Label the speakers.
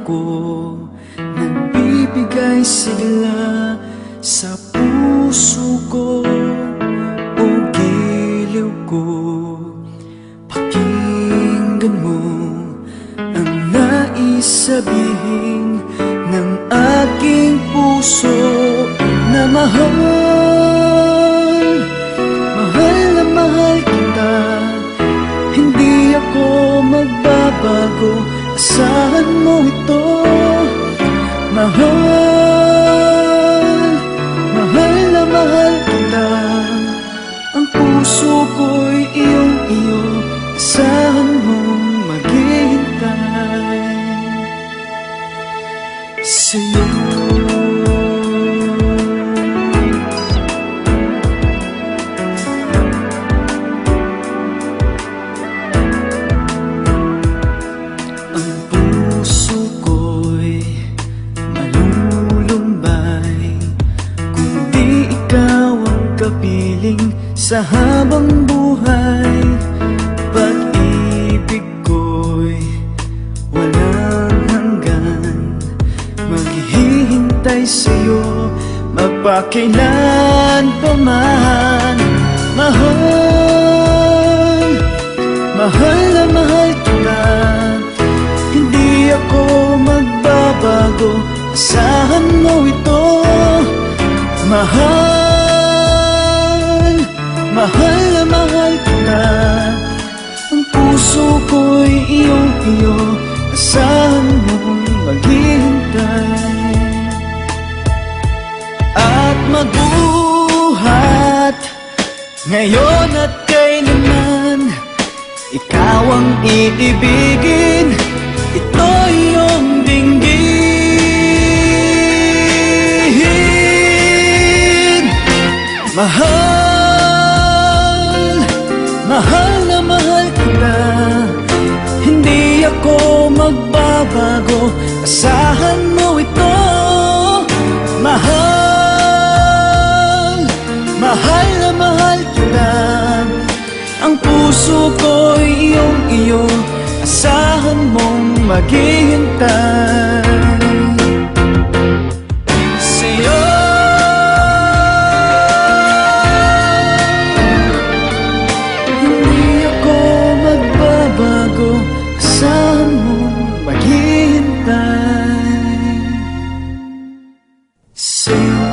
Speaker 1: ko, nagbibigay sigla sa puso ko o giliw ko. Pakinggan mo ang nais sabihin ng aking puso na mahal. Mahal na mahal kita, hindi ako magbabago, asahan mo ito. Mahal, mahal na mahal kita, ang puso ko'y iyong-iyo, asahan mong maghihintay sa'yo. Sa habang buhay, pag-ibig ko'y walang hanggan. Maghihintay sa'yo magpakailan pa man. Mahal, mahal na mahal kita, hindi ako magbabago, asahan mo ito. Mahal, mahal na mahal kita, ang puso ko'y iyong-iyo, asahan mong maghihintay. At magbuhat ngayon at kailanman, ikaw ang iibigin, ito iyong dinggin. Mahal, mahal na mahal kita, hindi ako magbabago, asahan mo ito. Mahal, mahal na mahal kita, ang puso ko'y iyong-iyo, asahan mong maghihintay sa'yo. Asahan mong maghihintay sa'yo.